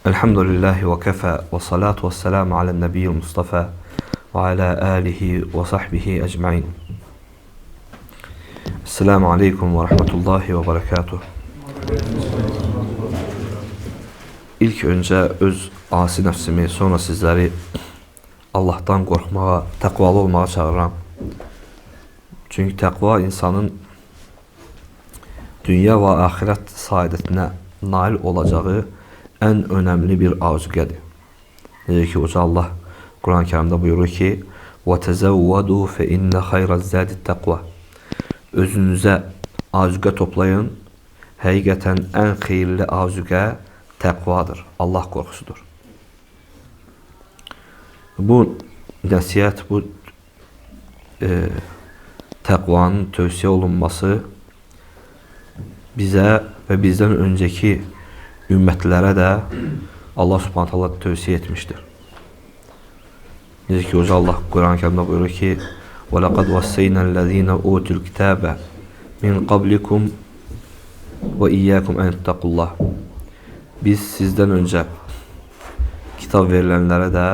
Elhamdülillahi ve kefa ve salatu ve selamu alen nebiyyil Mustafa ve ala alihi ve sahbihi ecmain. Esselamu aleyküm ve rahmetullahi ve berekatuhu. İlk önce öz asi nəfsimi, sonra sizləri Allah'tan qorxmağa, təqvalı olmağa çağırıram. Çünki təqva insanın dünya və axirət saadətinə nail olacağı ən önəmli bir azuqədir. Necə ki, Uca Allah Quran-ı Kərimdə buyurur ki, وَتَزَوَّدُوا فَإِنَّ خَيْرَ الزَّادِ التَّقْوَى Özünüzə azuqə toplayın. Həqiqətən ən xeyirli azuqə təqvadır, Allah qorxusudur. Bu nəsihət, bu təqvanın tövsiyə olunması bizə və bizdən öncəki ümmətlərə də Allah Subhanahu taala tövsiyə etmişdir. Necə ki, Uca Allah Quran-ı Kərimdə buyurur ki, وَلَقَدْ وَسَّيْنَا الَّذ۪ينَ اُوتُوا الْكِتَابَ مِنْ قَبْلِكُمْ وَاِيَّاكُمْ اَنْ اتَّقُوا اللّٰهِ Biz sizdən öncə kitab verilənlərə də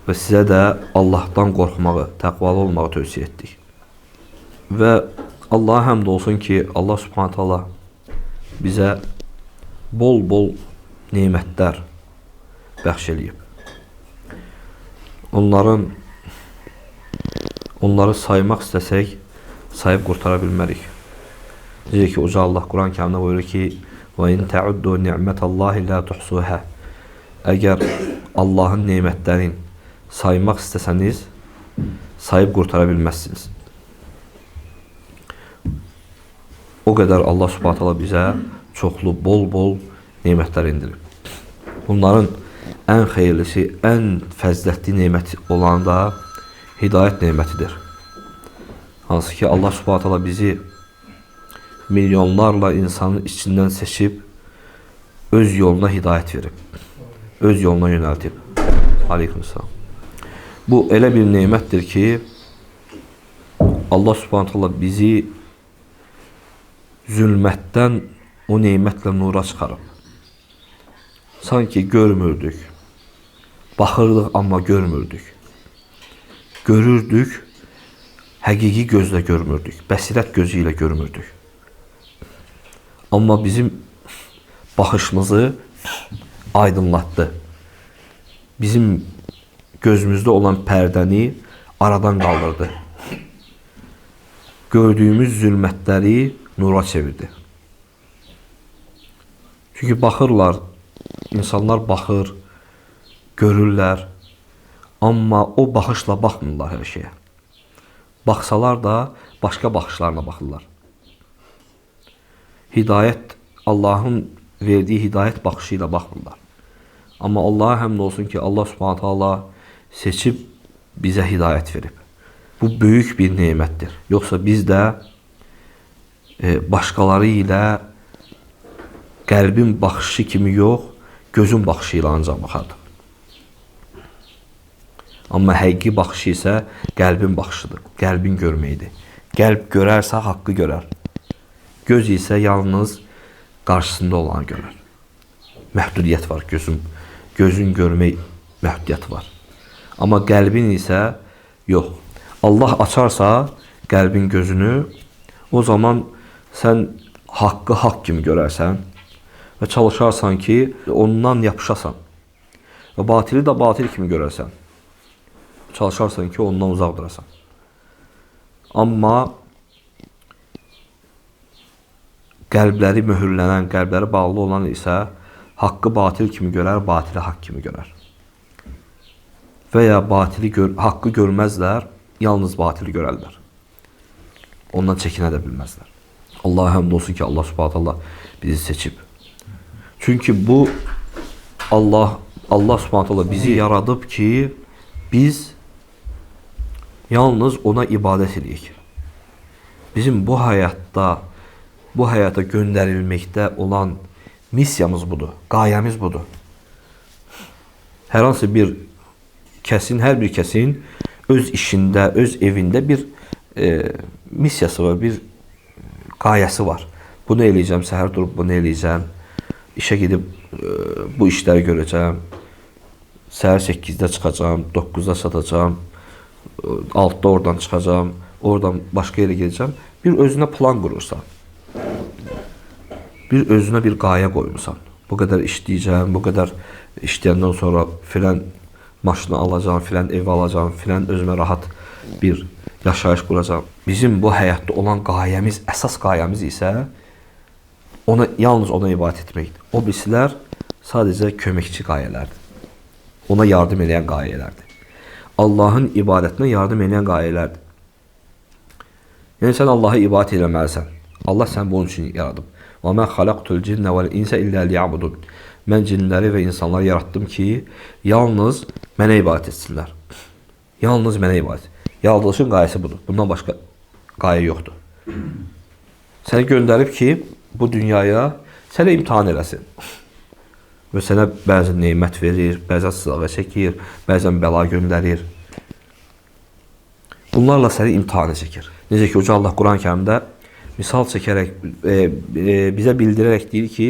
və sizə də Allah'tan qorxmağı, təqvalı olmağı tövsiyə etdik. Və Allah'a həmd olsun ki, Allah Subhanahu taala bizə bol-bol nemətlər bəxş eləyib. Onları saymaq istəsək, sayıb qurtara bilmərik. Necə ki, Uca Allah Quran-ı Kərimdə buyurur ki, وَاِنْ تَعُدُّوا نِعْمَةَ اللّٰهِ لَا تُحْصُوهَا Əgər Allahın nemətlərini saymaq istəsəniz, sayıb qurtara bilməzsiniz. O qədər Allah Subhanahu taala bizə çoxlu, bol-bol nemətlər indirib. Bunların ən xeyirlisi, ən fəzilətli nemət olan da hidayət nemətidir. Hansı ki, Allah Subhanahu taala bizi milyonlarla insanın içindən seçib, öz yoluna hidayət verib, öz yoluna yönəltib. Aleykümselam. Bu elə bir nemətdir ki, Allah Subhanahu taala bizi zülmətdən o nemətlə nura çıxarıb. Sanki görmürdük, baxırdıq amma görmürdük. Görürdük, həqiqi gözlə görmürdük, bəsirət gözü ilə görmürdük. Amma bizim baxışımızı aydınlatdı. Bizim gözümüzdə olan pərdəni aradan qaldırdı. Gördüyümüz zülmətləri nura çevirdi. Çünki baxırlar, insanlar baxır, görürlər, amma o baxışla baxmırlar hər şeyə. Baxsalar da başqa baxışlarla baxırlar. Hidayət, Allahın verdiyi hidayət baxışı ilə baxmırlar. Amma Allah'a həmd olsun ki, Allah Subhanahu taala seçib bizə hidayət verib. Bu böyük bir nemətdir. Yoxsa biz də başqaları ilə qəlbin baxışı kimi yox, gözün baxışı ilə ancaq baxardıq. Amma həqiqi baxışı isə qəlbin baxışıdır, qəlbin görməkdir. Qəlb görərsə haqqı görər. Göz isə yalnız qarşısında olanı görər. Məhdudiyyət var, gözün görmək məhdudiyyəti var. Amma qəlbin isə yox. Allah açarsa qəlbin gözünü, o zaman sən haqqı haqq kimi görərsən və çalışarsan ki, ondan yapışasan. Və batili də batil kimi görərsən. Çalışarsan ki, ondan uzaq durasan. Amma qəlbləri möhürlənən, qəlbləri bağlı olan isə haqqı batil kimi görər, batili haqq kimi görər. Və ya haqqı görməzlər, yalnız batili görərlər. Ondan çəkinə də bilməzlər. Allah'a həmd olsun ki, Allah Subhanahu taala bizi seçib. Çünki bu Allah Subhanahu taala bizi yaradıb ki, biz yalnız ona ibadət edək. Bizim bu həyata göndərilməkdə olan missiyamız budur, qayəmiz budur. Hər hansı bir kəsin, hər bir kəsin öz işində, öz evində bir missiyası var, bir qayəsi var. Bunu eləyəcəm, səhər durub bunu eləyəcəm, işə gedib bu işləri görəcəm. Səhər 8-də çıxacağam, 9-da satacağam, 6-da oradan çıxacağam, oradan başqa yerə gedəcəm. Bir özünə plan qurursan. Bir özünə bir qayə qoymusan. Bu qədər işləyəcəm, bu qədər işləyəndən sonra filan maşını alacağım, filan ev alacağım, filan özümə rahat bir yaşayış quracağım. Bizim bu həyatda olan qayəmiz, əsas qayəmiz isə yalnız ona ibadət etməkdir. O birisilər sadəcə köməkçi qayələrdir. Ona yardım edən qayələrdir. Allahın ibadətinə yardım edən qayələrdir. Yəni sən Allaha ibadət etməlisən. Allah səni bunun üçün yaradıb. Və mən xalaqtul cinnə vəl insə illə liya'budun. Mən cinləri və insanları yaratdım ki, yalnız mənə ibadət etsinlər. Yalnız mənə ibadət. Yaradılışın qayəsi budur. Bundan başqa qayə yoxdur. Səni göndərib ki, bu dünyaya səni imtahan eləsin. Və sənə bəzən neymət verir, bəzən sınağa çəkir, bəzən bəla göndərir. Bunlarla səni imtihana çəkir. Necə ki, Uca Allah Quran-ı Kərimdə misal çəkərək, bizə bildirərək deyir ki,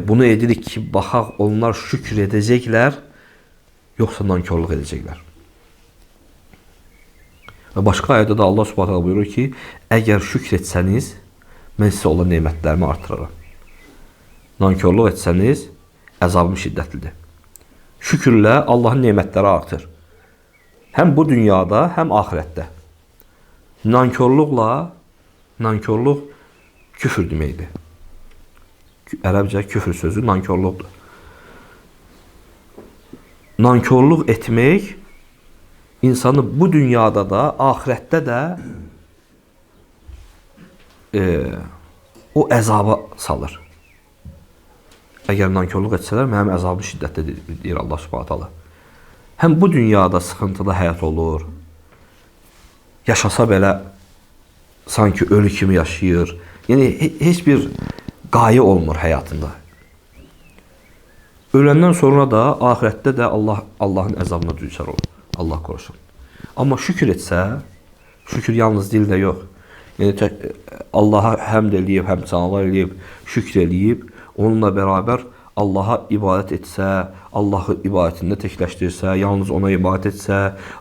bunu edirik ki, baxaq onlar şükür edəcəklər, yoxsa nankörlük edəcəklər. Və başqa ayədə də Allah Subhanahu buyurur ki, əgər şükür etsəniz, mən sizə olan neymətlərimi artıraram. Nankörlük etsəniz, əzabım şiddətlidir. Şükürlə Allahın neymətləri artır. Həm bu dünyada, həm ahirətdə. Nankörlük küfür deməkdir. Ərəbcə küfür sözü nankörlükdür. Nankörlük etmək insanı bu dünyada da, ahirətdə də o əzaba salır. Əgər nankörlük etsələr, mənim əzabım şiddətlidir, deyir Allah Subhanahu taala. Həm bu dünyada sıxıntılı həyat olur. Yaşasa belə sanki ölü kimi yaşayır. Yəni heç bir qayə olmur həyatında. Öləndən sonra da, ahirətdə də Allahın əzabına düçar olur. Allah qorusun. Amma şükür etsə, şükür yalnız dildə yox. Yəni Allaha həmd eləyib, həm sanalar eləyib, şükür eləyib, onunla bərabər Allaha ibadət etsə, Allahı ibadətində təkləşdirsə, yalnız ona ibadət etsə,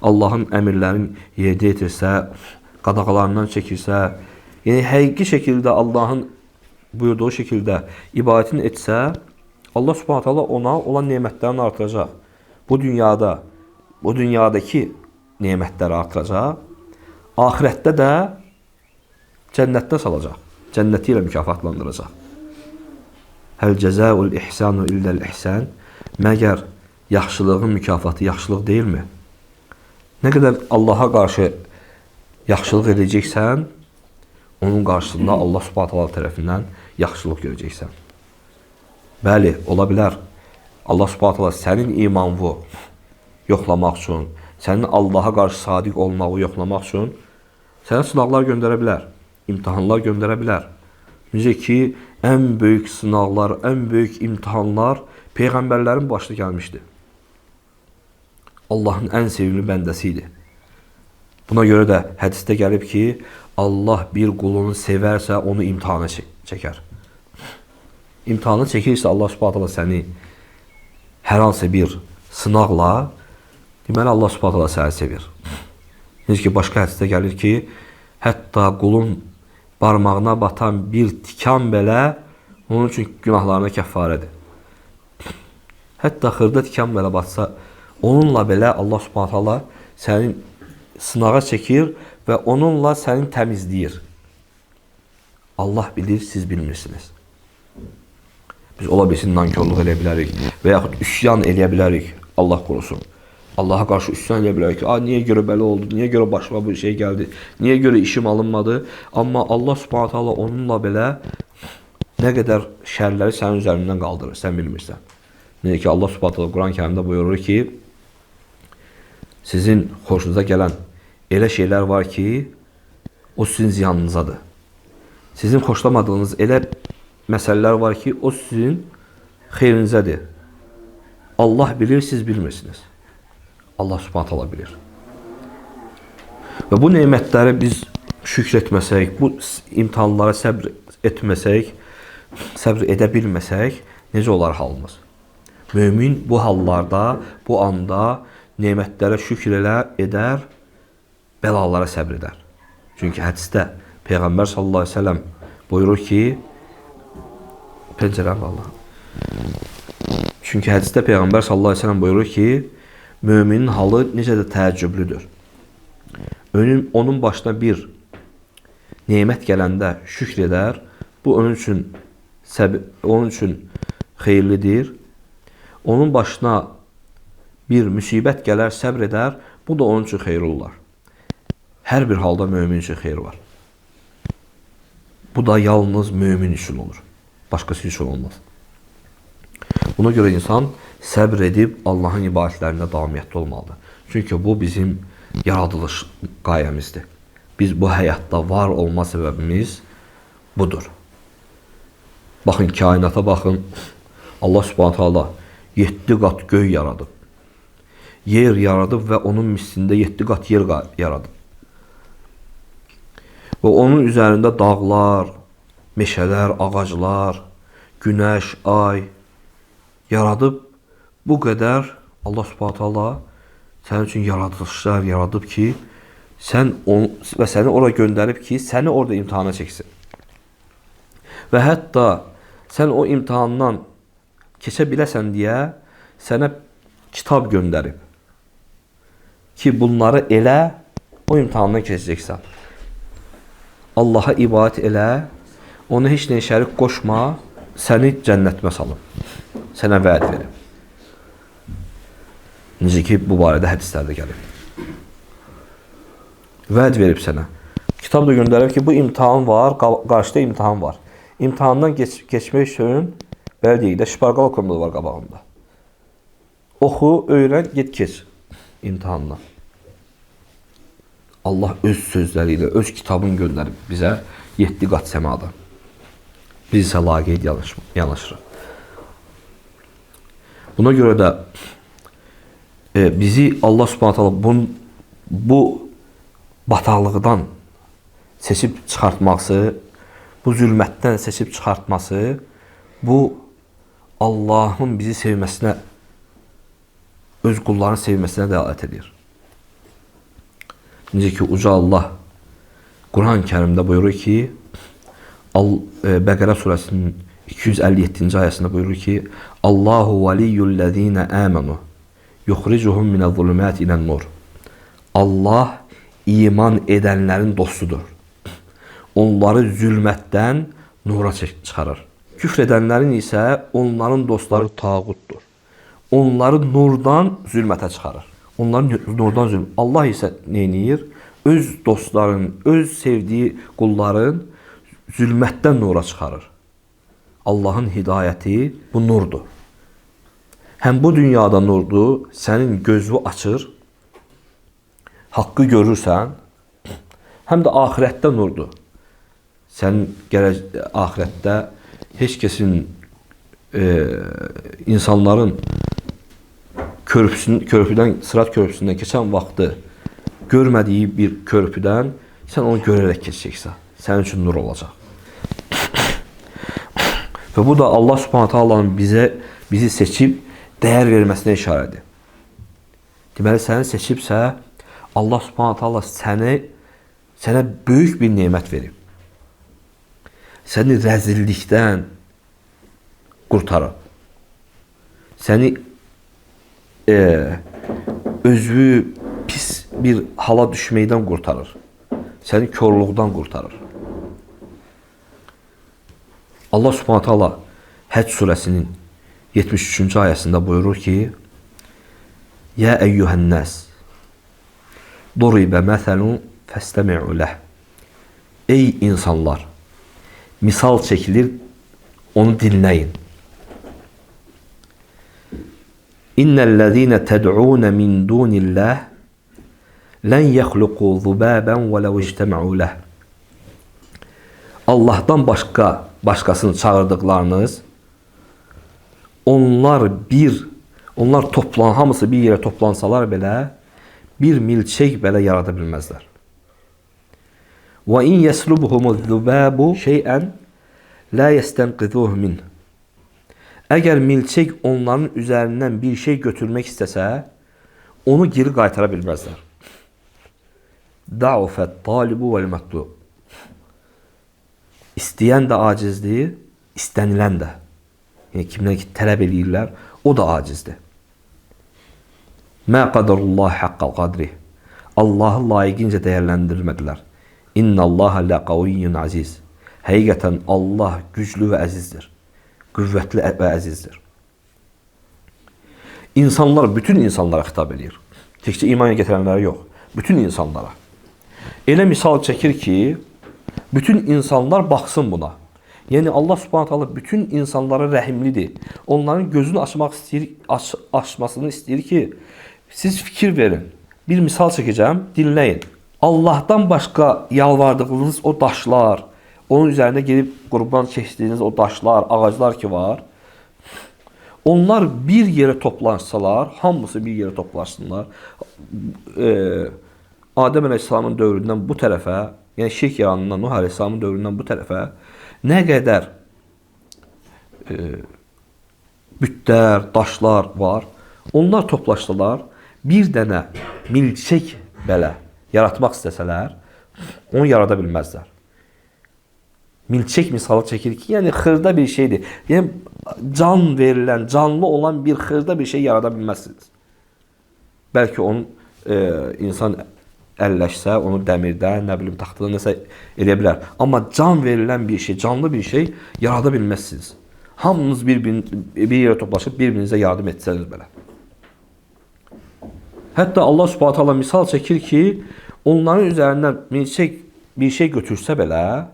Allahın əmrlərini yerinə yetirsə, qadağalarından çəkirsə, yəni həqiqi şəkildə Allahın buyurduğu şəkildə ibadətini etsə, Allah Subhanahu taala ona olan nemətlərini artıracaq. Bu dünyadakı nemətləri artıracaq. Ahirətdə də cənnətdə salacaq. Cənnəti ilə mükafatlandıracaq. Həl cəzaul ihsanu illəl ihsan. Məgər yaxşılığın mükafatı yaxşılıq deyilmi? Nə qədər Allaha qarşı yaxşılıq edəcəksən, onun qarşısında Allah Subhanahu taala tərəfindən yaxşılıq görəcəksən. Bəli, ola bilər. Allah Subhanahu taala sənin imanını yoxlamaq üçün, sənin Allaha qarşı sadiq olmağı yoxlamaq üçün sənə sınaqlar göndərə bilər, imtahanlar göndərə bilər. Necə ki, ən böyük sınaqlar, ən böyük imtihanlar Peyğəmbərlərin başına gəlmişdi. Allahın ən sevimli bəndəsi idi. Buna görə də hədisdə gəlib ki, Allah bir qulunu sevərsə, onu imtihana çəkər. İmtihanı çəkirsə, Allah Subhanahu taala səni hər hansı bir sınaqla, deməli Allah Subhanahu taala səni sevir. Necə ki, başqa hədisdə gəlir ki, hətta qulun barmağına batan bir tikan belə onun üçün günahlarına kəffarədir. Hətta xırda tikan belə batsa, onunla belə Allah Subhanahu taala səni sınağa çəkir və onunla səni təmizləyir. Allah bilir, siz bilmirsiniz. Biz ola bilsin nankörlük eləyə bilərik və yaxud üsyan eləyə bilərik, Allah qorusun. Allaha qarşı üsyan eləyə bilərik ki, niyə görə belə oldu, niyə görə başıma bu şey gəldi, niyə görə işim alınmadı. Amma Allah Subhanahu taala onunla belə nə qədər şərləri sənin üzərindən qaldırır, sən bilmirsən. Necə ki, Allah Subhanahu taala Quran-ı Kərimdə buyurur ki, sizin xoşunuza gələn elə şeylər var ki, o sizin ziyanınızadır. Sizin xoşlamadığınız elə məsələlər var ki, o sizin xeyrinizədir. Allah bilir, siz bilmirsiniz. Allah Subhanahu taala bilir. Və bu nemətləri biz şükür etməsək, bu imtahanlara səbr etməsək, səbr edə bilməsək, necə olar halımız? Mömin bu hallarda, bu anda nemətlərə şükür edər, bəlalara səbr edər. Çünki hədisdə Peyğəmbər sallallahu əleyhi və səlləm buyurur ki, pəncərəm Allah. Çünki hədisdə Peyğəmbər sallallahu əleyhi və səlləm buyurur ki, möminin halı necə də təəccüblüdür. Onun başına bir nemət gələndə şükr edər, bu onun üçün xeyirlidir. Onun başına bir müsibət gələr, səbr edər, bu da onun üçün xeyirli olar. Hər bir halda mömin üçün xeyir var. Bu da yalnız mömin üçün olur. Başqası üçün olmaz. Buna görə insan səbr edib Allahın ibadətlərində davamiyyətli olmalıdır. Çünki bu bizim yaradılış qayəmizdir. Biz bu həyatda var olma səbəbimiz budur. Baxın, kainata baxın. Allah Subhanahu taala 7 qat göy yaradıb. Yer yaradıb və onun mislində 7 qat yer yaradıb. Və onun üzərində dağlar, meşələr, ağaclar, günəş, ay yaradıb. Bu qədər Allah Subhanahu taala sənin üçün yaradılışlar yaradıb ki, səni ora göndərib ki, səni orada imtihana çəksin. Və hətta sən o imtihandan keçə biləsən deyə sənə kitab göndərib ki, bunları elə, o imtihandan keçəcəksən. Allaha ibadət elə, ona heç nəyə şərik qoşma, səni cənnətimə salım. Sənə vəd verim. Necə ki, bu barədə hədislərdə gəlib. Vəd verib sənə. Kitab da göndərib ki, bu imtihan var, qarşıda imtihan var. İmtihandan keçmək üçün, belə deyək də, şiparqal okumluğu var qabağında. Oxu, öyrən, get keç imtihandan. Allah öz sözləri ilə, öz kitabını göndərib bizə 7 qat səmada. Biz isə laqeyd yanaşırıq. Buna görə də bizi Allah Subhanahu taala bu bataqlıqdan seçib çıxartması, bu zülmətdən seçib çıxartması, bu Allahın bizi sevməsinə, öz qullarını sevməsinə dəlalət edir. Necə ki, Uca Allah Quran-ı Kərimdə buyurur ki, Bəqərə surəsinin 257-ci ayəsində buyurur ki, Allahu valiyyullezine amanu yuxricuhum minəz-zulumati ilen-nur. Allah iman edənlərin dostudur. Onları zülmətdən nura çıxarır. Küfr edənlərin isə onların dostları tağutdur. Onları nurdan zülmətə çıxarır. Onların nurdan zülmət. Allah isə neyinir? Öz dostların, öz sevdiyi qulların zülmətdən nura çıxarır. Allahın hidayəti bu nurdur. Həm bu dünyada nurdur, sənin gözü açır, haqqı görürsən, həm də ahirətdə nurdur. Sən ahirətdə heç kəsin, insanların körpüdən, Sırat körpüsündən keçən vaxtı görmədiyi bir körpüdən sən onu görərək keçəcəksən. Sənin üçün nur olacaq. Və bu da Allah Subhanahu taalanın bizi seçib dəyər verməsinə işarədir. Deməli, səni seçibsə, Allah Subhanahu taala sənə böyük bir nemət verib. Səni rəzillikdən qurtarır. Səni özü pis bir hala düşməkdən qurtarır. Səni körlükdən qurtarır. Allah Subhanahu taala Həcc surəsinin 73-cü ayəsində buyurur ki, Ya eyyuhən-nəs Duribə məsəlun fəstəmi'u ləh. Ey insanlar, misal çəkilir, onu dinləyin. İnnellezine ted'un min dunillah len yəxluqu zubaban və ləv ictəma'u ləh. Allah'tan başqasını çağırdıqlarınız, onlar hamısı bir yerə toplansalar belə, bir milçək belə yarada bilməzlər. Və in yəslubhumuz zubabu şey'ən La yestenqizuhu min. Əgər milçək onların üzərindən bir şey götürmək istəsə, onu geri qaytara bilməzlər. Da'ufət talibu vəl mətlub. İstəyən də acizdir, istənilən də. Yəni kimlər ki tələb edirlər, o da acizdir. Mə qadarullah haqqal qadri. Allahı layiqincə dəyərləndirmədilər. İnnallaha laqaviyyun aziz. Həqiqətən Allah güclü və əzizdir. Qüvvətli və əzizdir. İnsanlar, bütün insanlara xitab edir. Təkcə imana gətirənlərə yox, bütün insanlara. Elə misal çəkir ki, bütün insanlar baxsın buna. Yəni Allah Subhanahu taala bütün insanlara rəhimlidir. Onların gözünü açmasını istəyir ki, siz fikir verin. Bir misal çəkəcəm, dinləyin. Allahdan başqa yalvardığınız o daşlar, onun üzərində gelib qurban keçdiyiniz o daşlar, ağaclar ki var, onlar bir yerə toplansalar, hamısı bir yerə toplansınlar, Adəm Əleyhisselamın dövründən bu tərəfə, yəni şirk yaranından Nuh Əleyhisselamın dövründən bu tərəfə nə qədər bütlər, daşlar var, onlar toplaşdılar, bir dənə milçək belə yaratmaq istəsələr, onu yarada bilməzlər. Milçək misalı çəkir ki, yəni xırda bir şeydir. Yəni can verilən, canlı olan bir xırda bir şey yarada bilməzsiniz. Bəlkə onun insan əlləşsə, onu dəmirdən, nə bilim, taxtadan nəsə edə bilər. Amma can verilən bir şey, canlı bir şey yarada bilməzsiniz. Hamınız bir yerə toplaşıb bir-birinizə yardım etsəniz belə. Hətta Allah Subhanahu taala misal çəkir ki, onların üzərindən milçək bir şey götürsə belə,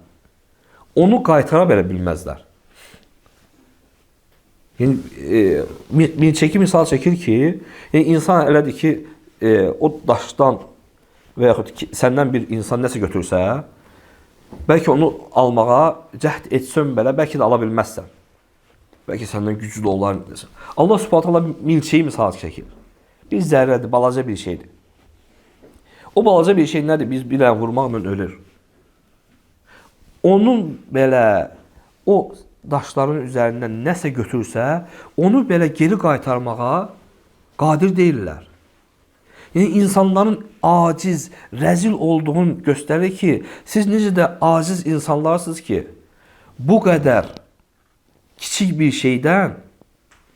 onu qaytara belə bilməzlər. Yəni, milçəki misal çəkir ki, yəni insan elədir ki, o daşdan və yaxud ki, səndən bir insan nəsə götürsə, bəlkə onu almağa cəhd etsən belə, bəlkə də ala bilməzsən. Bəlkə səndən güclü olar. Allah Subhanahu taala milçəyi misal çəkir. Bir zərrədir, balaca bir şeydir. O balaca bir şey nədir? Biz bir dənə vurmaqla ölür. Onun belə o daşların üzərindən nəsə götürsə, onu belə geri qaytarmağa qadir deyirlər. Yəni insanların aciz, rəzil olduğunu göstərir ki, siz necə də aciz insanlarsınız ki, bu qədər kiçik bir şeydən,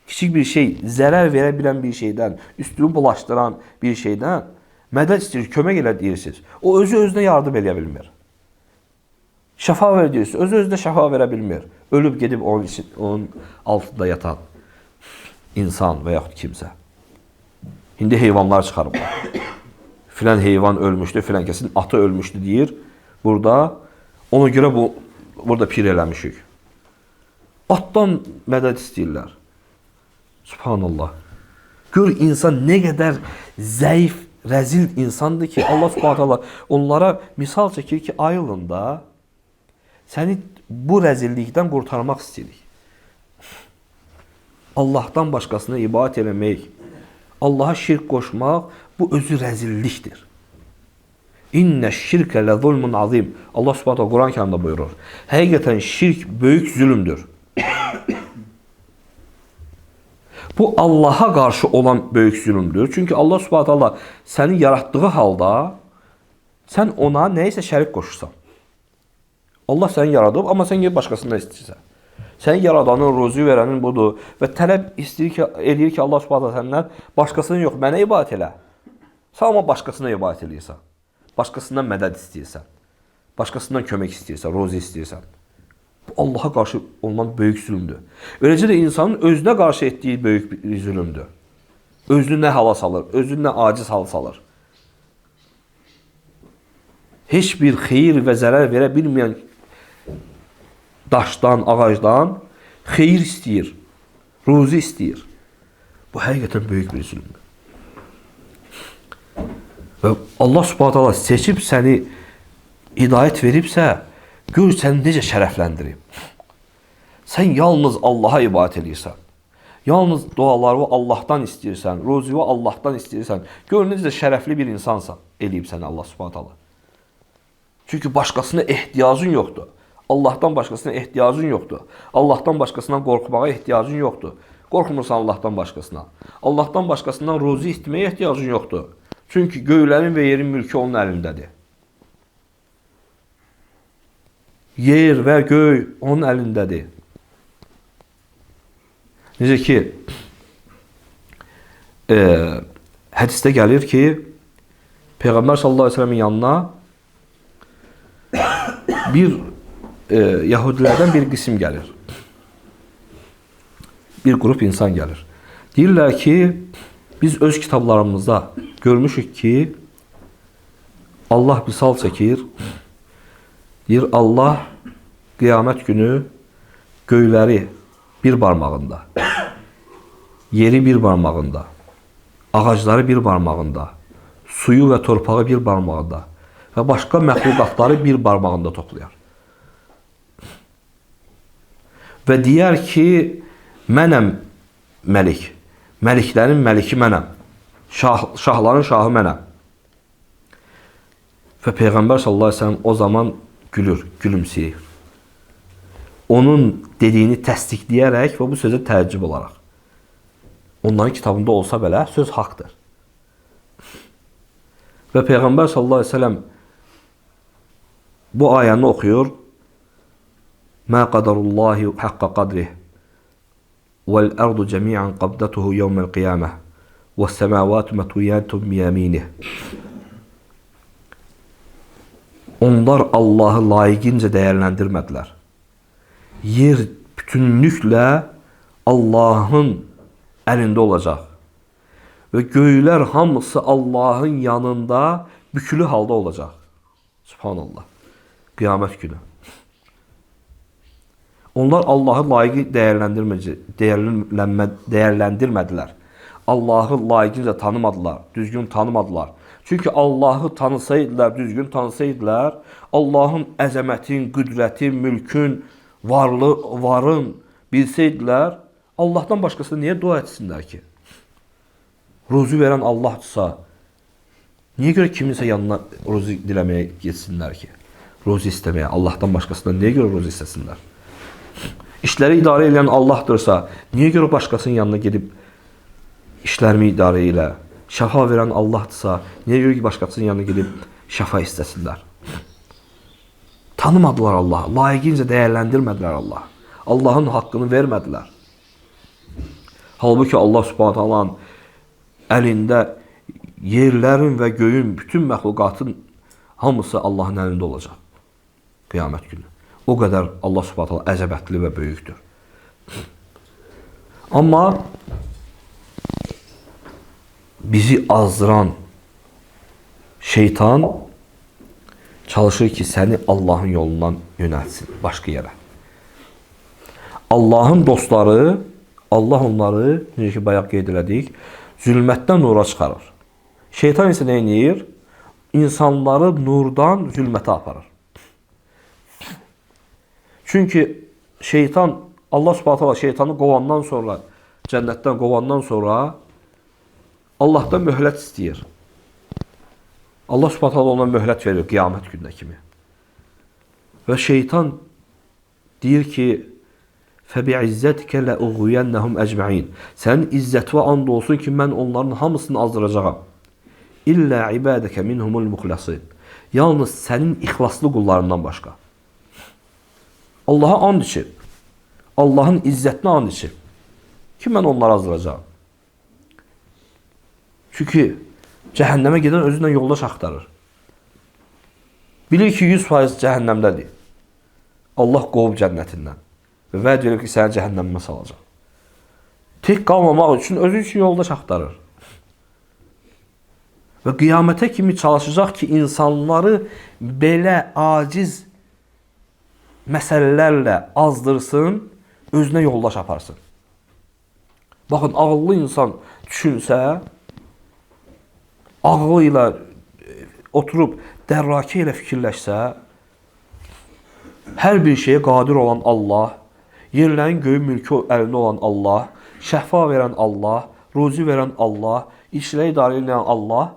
kiçik bir şey, zərər verə bilən bir şeydən, üstünü bulaşdıran bir şeydən mədəd istəyir, kömək elə deyirsiniz. O özü-özünə yardım edə bilmir. Şəfa ver deyirsiniz, özü-özünə şəfa verə bilmir. Ölüb gedib onun altında yatan insan və yaxud kimsə. İndi heyvanlar çıxarıblar. Filan heyvan ölmüşdü, filan kəsin atı ölmüşdü deyir. Burada, ona görə burada pir eləmişik. Atdan mədəd istəyirlər. Subhanallah. Gör insan nə qədər zəif, rəzil insandır ki, Allah Subhanahu onlara misal çəkir ki, ayılında səni bu rəzillikdən qurtarmaq istəyirik. Allahdan başqasına ibadət eləmək, Allaha şirk qoşmaq, bu özü rəzillikdir. İnnə şirkə lə zulmun azim. Allah Subhanahu Quran-Kərimdə buyurur. Həqiqətən şirk böyük zülümdür. Bu Allaha qarşı olan böyük zülümdür. Çünki Allah Subhanahu səni yaratdığı halda sən ona nəyisə şərik qoşursan. Allah səni yaradıb, amma sən gəlib başqasından istəyirsən. Səni yaradanın, ruzi verənin budur və tələb edir ki, Allah Subhanahu səndən başqasını yox, mənə ibadət elə. Sən amma başqasına ibadət eləyirsən. Başqasından mədəd istəyirsən. Başqasından kömək istəyirsən, ruzi istəyirsən. Bu Allaha qarşı olman böyük zülümdür. Eləcə də insanın özünə qarşı etdiyi böyük bir zülümdür. Özünü nə hala salır, özünü nə aciz hala salır. Heç bir xeyir və zərər verə bilməyən daşdan, ağacdan xeyir istəyir, ruzi istəyir. Bu həqiqətən böyük bir zülümdür. Və Allah Subhanahu seçib səni hidayət veribsə, gör səni necə şərəfləndirib. Sən yalnız Allaha ibadət edirsən. Yalnız dualarını Allahdan istəyirsən, ruzunu Allahdan istəyirsən. Gör necə şərəfli bir insansan, eləyib səni Allah Subhanahu. Çünki başqasına ehtiyacın yoxdur. Allahdan başqasına ehtiyacın yoxdur. Allahdan başqasından qorxmağa ehtiyacın yoxdur. Qorxmursan Allahdan başqasına. Allahdan başqasından ruzi istəməyə ehtiyacın yoxdur. Çünki göylərin və yerin mülkü onun əlindədir. Yer və göy onun əlindədir. Necə ki, hədisdə gəlir ki, Peyğəmbər sallallahu aleyhi ve sellemin yanına bir Yahudilərdən bir qism gəlir. Bir qrup insan gəlir. Deyirlər ki, biz öz kitablarımızda görmüşük ki, Allah misal çəkir. Deyir, Allah qiyamət günü göyləri bir barmağında, yeri bir barmağında, ağacları bir barmağında, suyu və torpağı bir barmağında və başqa məxluqatları bir barmağında toplayar. Və deyər ki, mənəm məlik, məliklərin məliki mənəm, şahların şahı mənəm. Və Peyğəmbər sallallahu aleyhi ve sellem o zaman gülür, gülümsəyir. Onun dediyini təsdiqləyərək və bu sözə təəccüb olaraq. Onların kitabında olsa belə söz haqdır. Və Peyğəmbər sallallahu aleyhi ve sellem bu ayəni oxuyur. Mə qadarullahi haqqa qadrih vəl ərdu cəmiən qabdatuhu yevməl qiyamə və səməvatu mətuyyantum biyəminih. Onlar Allahı layiqincə dəyərləndirmədilər. Yer bütünlüklə Allahın əlində olacaq. Və göylər hamısı Allahın yanında bükülü halda olacaq. Subhanallah. Qiyamət günü. Onlar Allahı layiqi dəyərləndirmədilər. Allahı layiqincə tanımadılar, düzgün tanımadılar. Çünki Allahı tanısaydılar, düzgün tanısaydılar, Allahın əzəmətin, qüdrətin, mülkün, varın bilsəydilər, Allahdan başqasına niyə dua etsinlər ki? Ruzi verən Allahdırsa, niyə görə kiminsə yanına ruzi diləməyə getsinlər ki? Ruzi istəməyə, Allahdan başqasına niyə görə ruzi istəsinlər? İşləri idarə edən Allahdırsa, niyə görə başqasının yanına gedib işlərimi idarə elə? Şəfa verən Allahdırsa, niyə görə ki başqasının yanına gedib şəfa istəsinlər? Tanımadılar Allah, layiqincə dəyərləndirmədilər Allah. Allahın haqqını vermədilər. Halbuki Allah Subhanahu taalanın əlində yerlərin və göyün, bütün məxluqatın hamısı Allahın əlində olacaq. Qiyamət günü. O qədər Allah Subhanahu taala əzəmətli və böyükdür. Amma bizi azdıran şeytan çalışır ki, səni Allahın yolundan yönəltsin başqa yerə. Allahın dostları, Allah onları, necə ki bayaq qeyd elədik, zülmətdən nura çıxarır. Şeytan isə nə edir? İnsanları nurdan zülmətə aparır. Çünki şeytan, Allah Subhanahu taala şeytanı qovandan sonra, cənnətdən qovandan sonra Allahdan möhlət istəyir. Allah Subhanahu taala ona möhlət verir qiyamət gününə kimi. Və şeytan deyir ki, فَبِعِزَّتِكَ لَأُغْوِيَنَّهُمْ أَجْمَعِينَ Sənin izzətvə and olsun ki, mən onların hamısını azdıracağam. İllə ibadəkə minhumul muxlasin. Yalnız sənin ixlaslı qullarından başqa. Allaha and içir. Allahın izzətinə and içir. Ki, mən onları azdıracağam. Çünki cəhənnəmə gedən özündən yoldaş axtarır. Bilir ki, 100% cəhənnəmdədir. Allah qovub cənnətindən. Və vəd verir ki, səni cəhənnəmə salacaq. Tek qalmamaq üçün özü üçün yoldaş axtarır. Və qiyamətə kimi çalışacaq ki, insanları belə aciz məsələlərlə azdırsın, özünə yoldaş aparsın. Baxın, ağıllı insan düşünsə, ağlı ilə oturub dərrakə ilə fikirləşsə, hər bir şeyə qadir olan Allah, yerlərin göyün mülkü əlində olan Allah, şəfa verən Allah, ruzi verən Allah, işləri idarə edən Allah,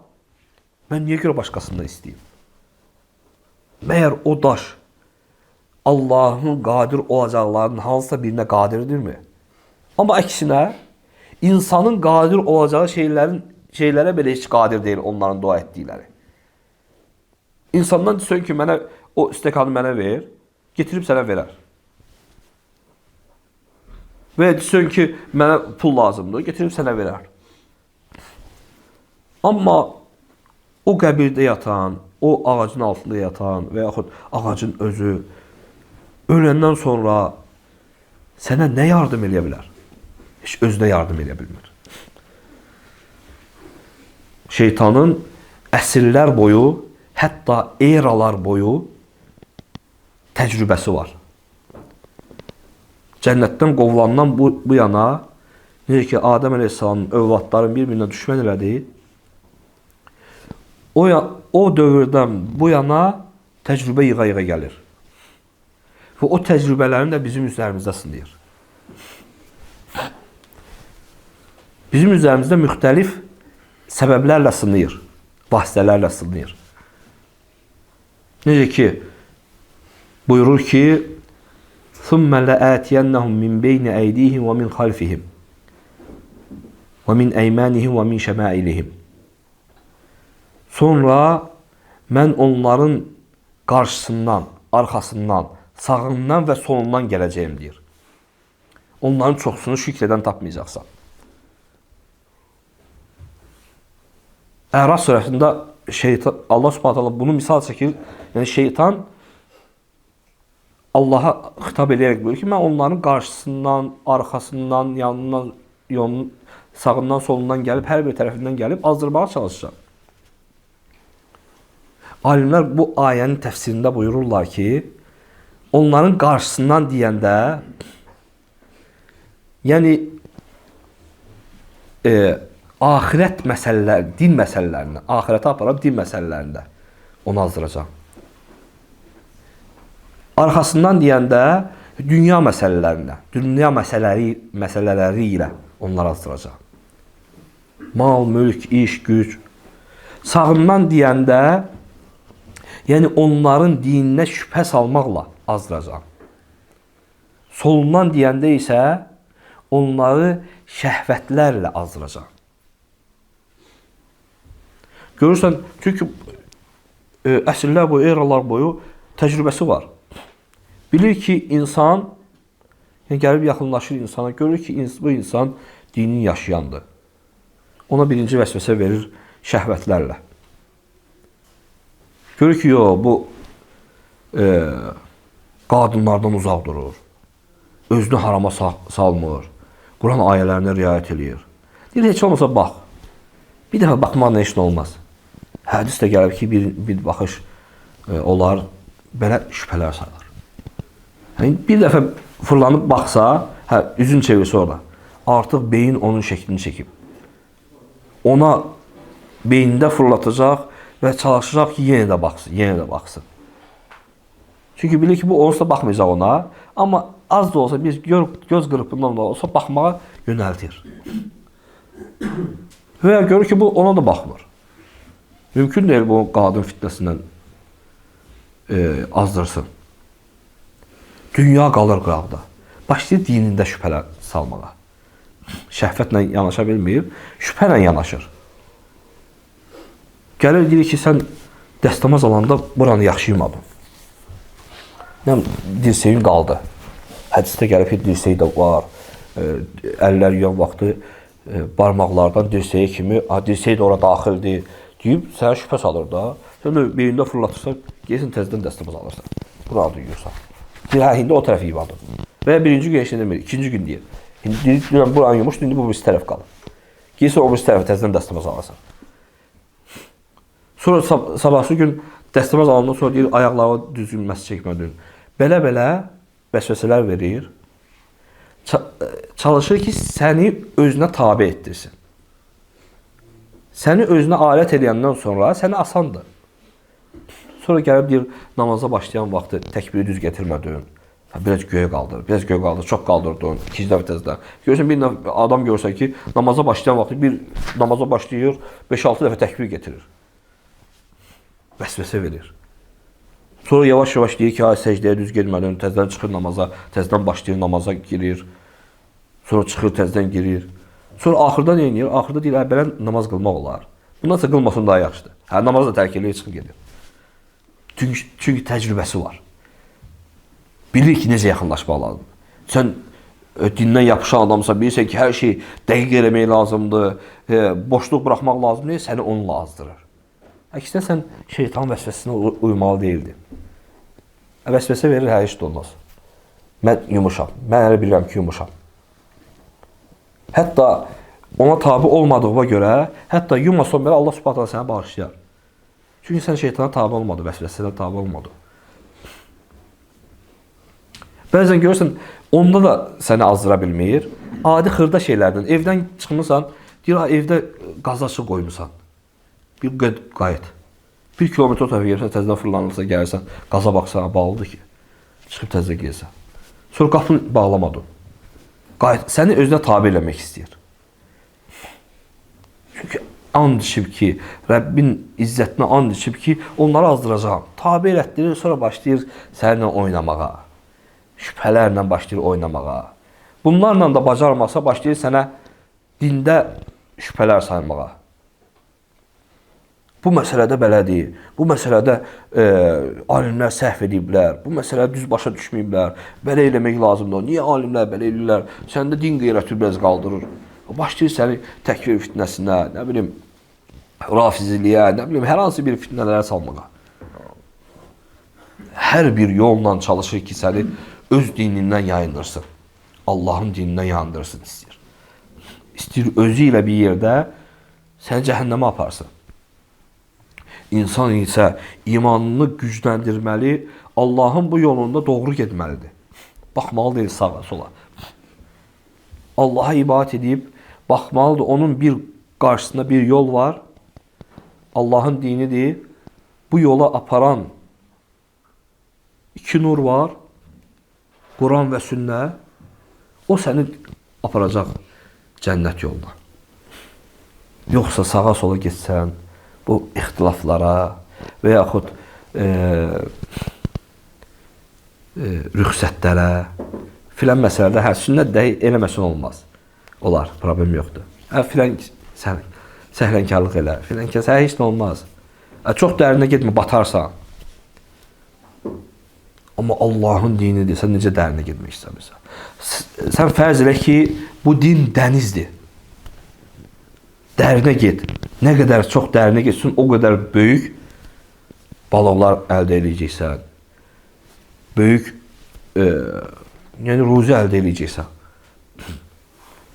mən niyə görə başqasından istəyim? Məyər o daş Allahın qadir olacaqlarının hansısa birinə qadirdirmi? Amma əksinə, insanın qadir olacağı şeylərə belə heç qadir deyil onların dua etdikləri. İnsandan desən ki, mənə o stəkanı mənə ver, getirib sənə verər. Və desən ki, mənə pul lazımdır, getirib sənə verər. Amma o qəbirdə yatan, o ağacın altında yatan və yaxud ağacın özü öləndən sonra sənə nə yardım edə bilər? Heç özünə yardım edə bilmir. Şeytanın əsrlər boyu, hətta eralar boyu təcrübəsi var. Cənnətdən qovulandan bu yana, necə ki, Adəm əleyhissalamın övladların bir-birinə düşmən elədi, o dövrdən bu yana təcrübə yığa-yığa gəlir. Və o təcrübələrini də bizim üzərimizdə sınayır. Bizim üzərimizdə müxtəlif səbəblərlə sınayır, vasitələrlə sınayır. Necə ki, buyurur ki, ثُمَّ لَآتِيَنَّهُمْ مِنْ بَيْنِ أَيْدِيهِمْ وَمِنْ خَلْفِهِمْ وَمِنْ أَيْمَانِهِمْ وَمِنْ شَمَائِلِهِمْ. Sonra mən onların qarşısından, arxasından, sağından və solundan gələcəyim deyir. Onların çoxsunu şükrədən tapmayacaqsan. Əraf surəsində Allah Subhanahu taala bunu misal çəkir. Yəni şeytan Allaha xitab edərək buyurur ki, mən onların qarşısından, arxasından, yanından, yolun sağından, solundan gəlib, hər bir tərəfindən gəlib azdırmağa çalışacaq. Alimlər bu ayənin təfsirində buyururlar ki, onların qarşısından deyəndə, yəni axirət məsələləri, din məsələlərini, axirətə aparan din məsələlərində onu azdıracaq. Arxasından deyəndə dünya məsələlərində, dünya məsələləri ilə onları azdıracaq. Mal, mülk, iş, güc. Sağından deyəndə, yəni onların dininə şübhə salmaqla azdıracaq. Solundan deyəndə isə onları şəhvətlərlə azdıracaq. Görürsən, çünki əsrlər boyu, eralar boyu təcrübəsi var. Bilir ki, insan, yəni gəlib yaxınlaşır insana, görür ki, bu insan dinin yaşayandır. Ona birinci vəsvəsə verir şəhvətlərlə. Görür ki, bu qadınlardan uzaq durur, özünü harama salmır, Quran ayələrinə riayət edir. Deyir, heç olmasa bax, bir dəfə baxmaqla heç nə olmaz. Hədis də gəlib ki, bir baxış olar, belə şübhələr sayılır. Yəni, bir dəfə fırlanıb baxsa, üzün çevirsə orada, artıq beyin onun şəklini çəkib. Ona beynində fırlatacaq və çalışacaq ki, yenə də baxsın. Çünki bilir ki, bu olsa baxmayacaq ona, amma az da olsa, bir göz qırpından da olsa baxmağa yönəltir. Və ya görür ki, bu ona da baxmır. Mümkün deyil bu qadın fitnəsindən azdırsın. Dünya qalır qıraqda. Başlayır dinində şübhələr salmağa. Şəhvətlə yanaşa bilməyib, şübhə ilə yanaşır. Gəlir, deyir ki, sən dəstəmaz alanda buranı yaxşı yumadın. Dirseyin qaldı. Hədisdə gəlib ki, dirseyi də var. Əllər yuyan vaxtı barmaqlardan dirsəyə kimi, dirsəyi də ora daxildir deyib, sənə şübhə salır da. Sən də beyində fırlatırsan, gəlsin təzdən dəstəmaz alırsan. Buranı duyuyorsan. Deyir, indi o tərəfi yumadın. Və ya birinci gün heç nə demir, ikinci gün deyir. Deyir, buranı yumuşdur, indi bu birisi tərəf qalır. Gəlsin o birisi tərəfi təzdən dəstəmaz alırsan. Sonra sabahsı gün dəstəmaz alandan sonra deyir, ayaqlara düzgün məs çəkmədin. Belə-belə vəsvəsələr verir. Çalışır ki, səni özünə tabe etdirsin. Səni özünə alət edəndən sonra səni asandır. Sonra gəlib deyir, namaza başlayan vaxtı təkbiri düz gətirmədin. Biraz göyə qaldır, çox qaldırdın, ikinci dəfə təzdən. Görürsən, bir adam görürsən ki, namaza başlayan vaxtı bir namaza başlayır, 5-6 dəfə təkbir getirir. Vəsvəsə verir. Sonra yavaş-yavaş deyir ki, səcdəyə düz getmədən təzədən çıxır namaza, təzədən başlayır namaza girir. Sonra çıxır təzədən girir. Sonra axırda nə edir? Axırda deyir, belə namaz qılmaq olar. Bundansa qılmasın daha yaxşıdır. Namazı da tərk edir, çıxır gedir. Çünki təcrübəsi var. Bilir ki, necə yaxınlaşmaq lazımdır. Sən dindən yapışan adamsa, bilirsən ki, hər şey dəqiq eləmək lazımdır, boşluq buraxmaq lazımdır, səni onunla azdırır. Əksinə, sən şeytan vəsvəsinə uymalı deyildin. Vəsvəsə verir, hər iş də olmaz. Mən yumuşam, mən elə bilirəm ki, yumuşam. Hətta ona tabi olmadığıma görə, hətta yumasan belə Allah Subhanahu sənə bağışlayar. Çünki sən şeytana tabi olmadı, vəsvəsəyə tabi olmadı. Bəzən görürsən, onda da səni azdıra bilmir. Adi xırda şeylərdən, evdən çıxmısan, deyir, evdə qaz açıq qoymusan. Bir qayıt. 1 kilometr o tərəfə gəlirsən, təzədən fırlanırsa, gəlirsən, qaza baxsan, bağlıdır ki, çıxıb təzə gəlirsən. Sonra qapını bağlamadın. Qayıt, səni özünə tabi eləmək istəyir. Çünki and içib ki, Rəbbin izzətinə and içib ki, onları azdıracağım. Tabi elətdirir, sonra başlayır səninlə oynamağa. Şübhələrlə başlayır oynamağa. Bunlarla da bacarmasa, başlayır sənə dində şübhələr saymağa. Bu məsələdə belədir, bu məsələdə alimlər səhv ediblər, bu məsələdə düz başa düşməyiblər, belə eləmək lazımdır. Niyə alimlər belə edirlər? Səndə din qeyrəti biraz qaldırır. Başlayır səni təkfir fitnəsinə, nə bilim, rafiziliyə, nə bilim, hər hansı bir fitnələrə salmağa. Hər bir yolla çalışır ki, səni öz dinindən yayındırsın. Allahın dinindən yayındırsın istəyir. İstəyir özü ilə bir yerdə səni cəhənnəmə aparsın. İnsan isə imanını gücləndirməli, Allahın bu yolunda doğru getməlidir. Baxmalı deyil sağa, sola. Allaha ibadət edib, baxmalıdır. Onun bir qarşısında bir yol var. Allahın dinidir. Bu yola aparan 2 nur var. Quran və sünnə. O səni aparacaq cənnət yoluna. Yoxsa sağa sola getsən, bu ixtilaflara və yaxud rüxsətlərə filan məsələdə sünnət də eləməsin olmaz. Olar, problem yoxdur. Filan səhlənkarlıq elə, filan kəsə heç nə olmaz. Çox dərinə getmə, batarsan. Amma Allahın dinidir, sən necə dərinə getmək istəmirsən. Sən fərz elə ki, bu din dənizdir. Dərinə get. Nə qədər çox dərinə getsin, o qədər böyük balıqlar əldə edəcəksən. Böyük yəni ruzi əldə edəcəksən.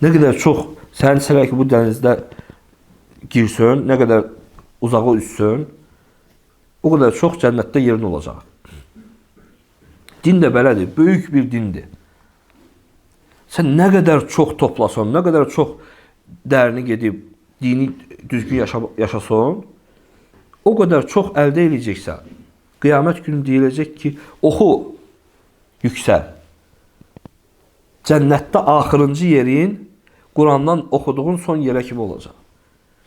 Nə qədər çox sən sələ ki, bu dənizdə girsən, nə qədər uzağa üssün, o qədər çox cənnətdə yerin olacaq. Din də belədir, böyük bir dindir. Sən nə qədər çox toplasan, nə qədər çox dərinə gedib, dini düzgün yaşasan, o qədər çox əldə edəcəksən. Qiyamət günü deyiləcək ki, oxu yüksəl. Cənnətdə axırıncı yerin Qurandan oxuduğun son yerə kimi olacaq.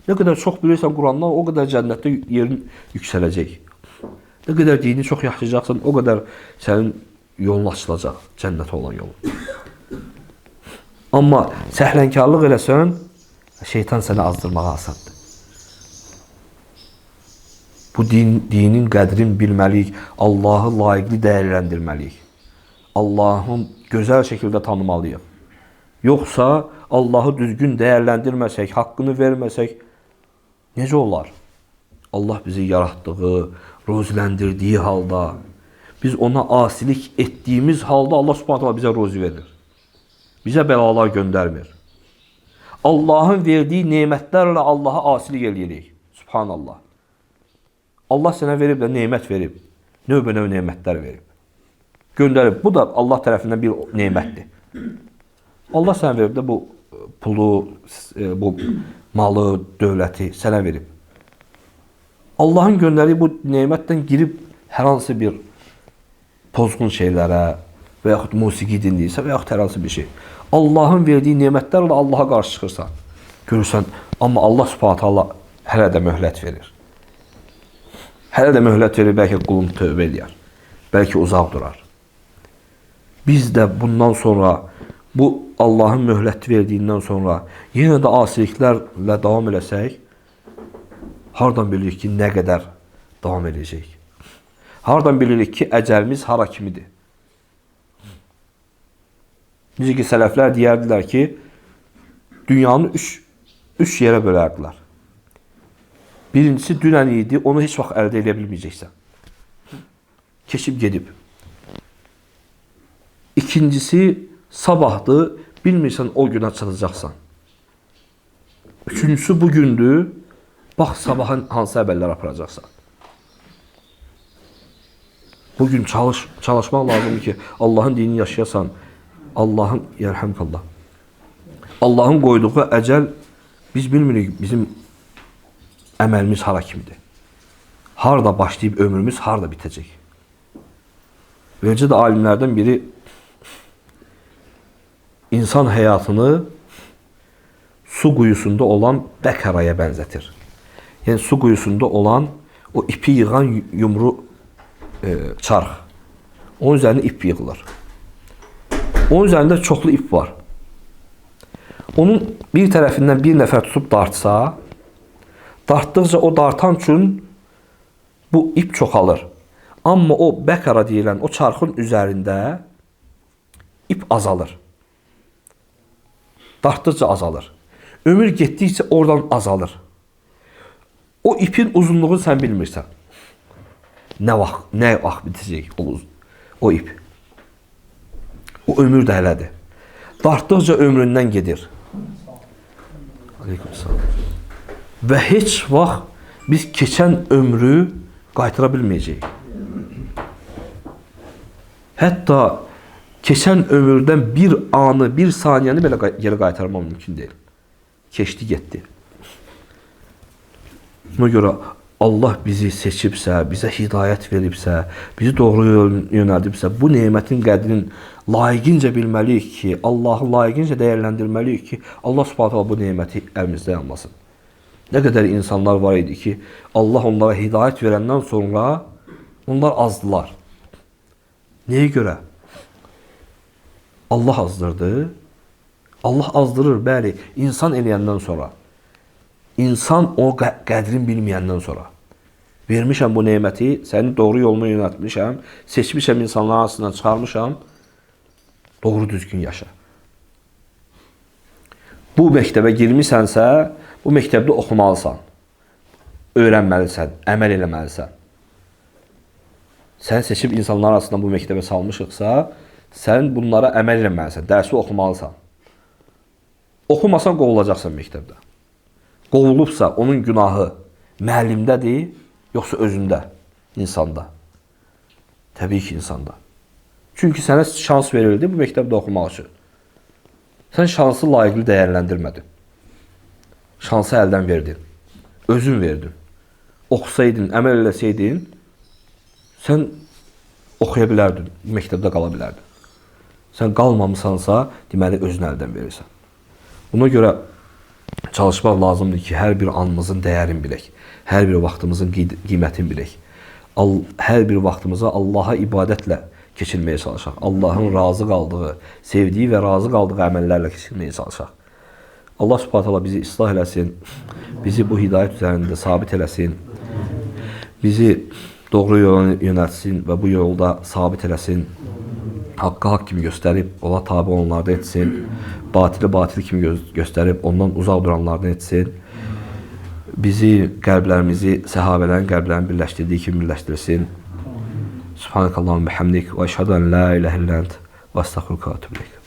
Nə qədər çox bilirsən Qurandan, o qədər cənnətdə yerin yüksələcək. Nə qədər dini çox yaşayacaqsan, o qədər sənin yolun açılacaq, cənnətə olan yolun. Amma səhlənkarlıq eləsən, şeytan səni azdırmağa asandır. Bu dinin qədrini bilməliyik, Allahı layiqli dəyərləndirməliyik. Allahın gözəl şəkildə tanımalıyıq. Yoxsa Allahı düzgün dəyərləndirməsək, haqqını verməsək, necə olar? Allah bizi yaratdığı, roziləndirdiyi halda, biz ona asilik etdiyimiz halda Allah Subhanahu bizə rozi verir. Bizə bəlalar göndərmir. Allahın verdiyi nemətlərlə Allaha asilik eləyirik. Subhanallah. Allah sənə verib də nemət verib. Növbə-növ nemətlər verib. Göndərib. Bu da Allah tərəfindən bir nemətdir. Allah sənə verib də bu pulu, bu malı, dövləti sənə verib. Allahın göndərdiyi bu nemətdən girib hər hansı bir pozğun şeylərə və yaxud musiqi dinləyirsə və yaxud hər hansı bir şey. Allahın verdiyi nemətlərlə Allaha qarşı çıxırsan. Görürsən, amma Allah Subhanahu hələ də möhlət verir. Hələ də möhlət verir, bəlkə qulum tövbə edər. belki uzak durar. Biz de bundan sonra bu Allah'ın mühlet verdiğinden sonra yine de asiliklerle devam etsek, hardan bilirik ki ne kadar devam edecek? Hardan bilirik ki əcəlimiz hara kimidir? Necə ki, sələflər deyərdilər ki, dünyanı üç yerə bölərdilər. Birincisi dünən idi, onu heç vaxt əldə edə bilməyəcəksən. Keçib gedib. İkincisi sabahdır, bilmirsən o günə çatacaqsan. Üçüncüsü bugündür, bax sabahın hansı əməllər aparacaqsan. Bugün çalışmaq lazımdır ki, Allah'ın dinini yaşayasan, Allah'ın qoyduğu əcəl, biz bilmirik bizim əməlimiz hara kimdir. Harada başlayıb ömrümüz harada bitəcək. Beləcə də alimlərdən biri insan həyatını su quyusunda olan bəkaraya bənzətir. Yəni su quyusunda olan o ipi yığan yumru çarx. Onun üzərində ip yığılır. Onun üzərində çoxlu ip var. Onun bir tərəfindən bir nəfər tutub dartsa, dartdıqca o dartan üçün bu ip çoxalır. Amma o bəkara deyilən o çarxın üzərində ip azalır. Dartdıqca azalır. Ömür getdikcə oradan azalır. O ipin uzunluğunu sən bilmirsən. Nə vaxt bitəcək o ip. O ömür də elədir. Dartdıqca ömründən gedir. Aleykümselam. Və heç vaxt biz keçən ömrü qaytıra bilməyəcəyik. Hətta keçən ömürdən bir anı, bir saniyəni belə geri qaytarmaq mümkün deyil. Keçdi, getdi. Buna görə Allah bizi seçibsə, bizə hidayət veribsə, bizi doğru yönəldibsə, bu nemətin qədrini layiqincə bilməliyik ki, Allahı layiqincə dəyərləndirməliyik ki, Allah Subhanahu bu neməti əlimizdə yanmasın. Nə qədər insanlar var idi ki, Allah onlara hidayət verəndən sonra onlar azdılar. Nəyə görə? Allah azdırdı. Allah azdırır, bəli, insan eləyəndən sonra. İnsan o qədrin bilməyəndən sonra. Vermişəm bu neməti, səni doğru yoluna yönəltmişəm, seçmişəm insanların arasından çıxarmışam, doğru düzgün yaşa. Bu məktəbə girmisənsə, bu məktəbdə oxumalısan, öyrənməlisən, əməl eləməlisən. Sən seçib insanların arasından bu məktəbə salmışıqsa, sən bunlara əməl eləməlisən, dərsi oxumalısan. Oxumasan qovulacaqsan məktəbdə. Qovulubsa onun günahı müəllimdədir, yoxsa özündə, insanda. Təbii ki, insanda. Çünki sənə şans verildi bu məktəbdə oxumaq üçün. Sən şansı layiqli dəyərləndirmədin. Şansı əldən verdin. Özün verdin. Oxusaydın, əməl eləsəydin, sən oxuya bilərdin, məktəbdə qala bilərdin. Sən qalmamısansa, deməli özün əldən verirsən. Buna görə çalışmaq lazımdır ki, hər bir anımızın dəyərini bilək. Hər bir vaxtımızın qiymətini bilək. Hər bir vaxtımızı Allaha ibadətlə keçirməyə çalışaq. Allahın razı qaldığı, sevdiyi və razı qaldığı əməllərlə keçirməyə çalışaq. Allah Subhanahu bizi islah eləsin, bizi bu hidayət üzərində sabit eləsin, bizi doğru yola yönəltsin və bu yolda sabit eləsin. Haqqı haqq kimi göstərib, ona tabi olanlardan etsin. Batili batil kimi göstərib, ondan uzaq duranlardan etsin. Bizi, qəlblərimizi, səhabələrin qəlblərini birləşdirdiyi kimi birləşdirsin. Subhanakallahumma bihamdik və əşhədu en la ilahe illə ent və estəğfiruka və etûbü ileyk.